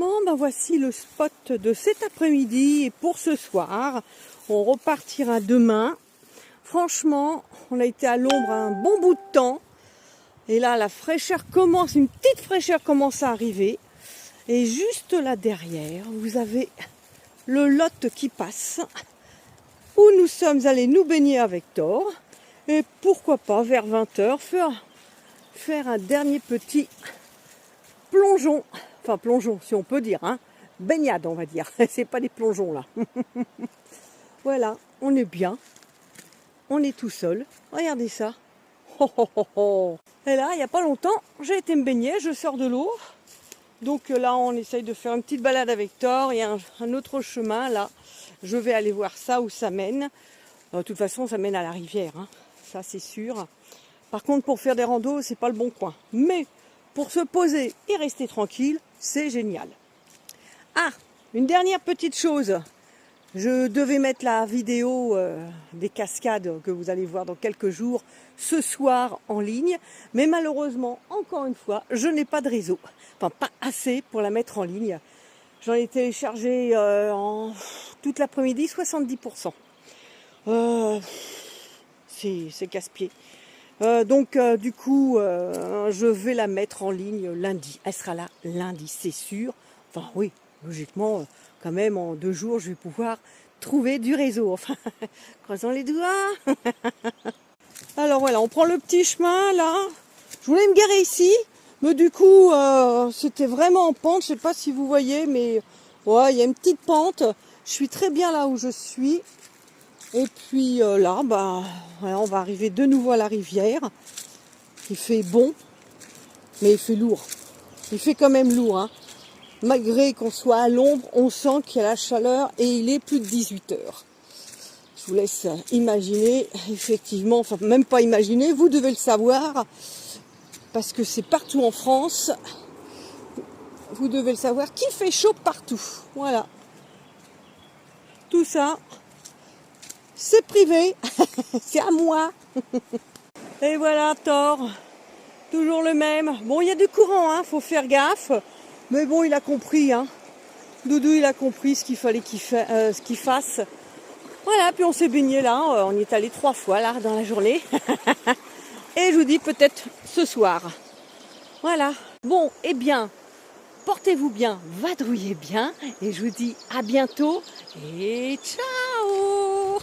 Bon, ben voici le spot de cet après-midi et pour ce soir. On repartira demain. Franchement, on a été à l'ombre un bon bout de temps. Et là, la fraîcheur commence, une petite fraîcheur commence à arriver. Et juste là derrière, vous avez le Lot qui passe, où nous sommes allés nous baigner avec Thor. Et pourquoi pas, vers 20h, faire un dernier petit plongeon. Enfin, plongeon, si on peut dire, hein. Baignade, on va dire. C'est pas des plongeons, là. Voilà, on est bien. On est tout seul. Regardez ça. Oh, oh, oh, oh. Et là, il n'y a pas longtemps, j'ai été me baigner, je sors de l'eau. Donc là, on essaye de faire une petite balade avec Thor. Il y a un autre chemin, là. Je vais aller voir ça, où ça mène. De toute façon, ça mène à la rivière, hein. Ça, c'est sûr. Par contre, pour faire des randos, c'est pas le bon coin. Mais pour se poser et rester tranquille, c'est génial. Ah, une dernière petite chose. Je devais mettre la vidéo des cascades que vous allez voir dans quelques jours ce soir en ligne. Mais malheureusement, encore une fois, je n'ai pas de réseau. Enfin, pas assez pour la mettre en ligne. J'en ai téléchargé en toute l'après-midi, 70%. C'est casse-pied. Donc du coup, je vais la mettre en ligne lundi. Elle sera là lundi, c'est sûr. Enfin oui, logiquement, quand même, en 2 jours, je vais pouvoir trouver du réseau. Enfin, croisons les doigts. Alors voilà, on prend le petit chemin là. Je voulais me garer ici, mais du coup, c'était vraiment en pente. Je sais pas si vous voyez, mais ouais, il y a une petite pente. Je suis très bien là où je suis. Et puis là, bah, voilà, on va arriver de nouveau à la rivière. Il fait bon, mais il fait lourd. Il fait quand même lourd, hein. Malgré qu'on soit à l'ombre, on sent qu'il y a la chaleur et il est plus de 18 heures. Je vous laisse imaginer, effectivement, enfin même pas imaginer, vous devez le savoir, parce que c'est partout en France. Vous devez le savoir, qu'il fait chaud partout. Voilà. Tout ça, c'est privé, c'est à moi. Et voilà, Thor, toujours le même. Bon, il y a du courant, hein, faut faire gaffe. Mais bon, il a compris, hein. Doudou, il a compris ce qu'il fallait qu'il fasse. Voilà, puis on s'est baigné là, on y est allé 3 fois là dans la journée. Et je vous dis peut-être ce soir. Voilà. Bon, eh bien, portez-vous bien, vadrouillez bien. Et je vous dis à bientôt et ciao.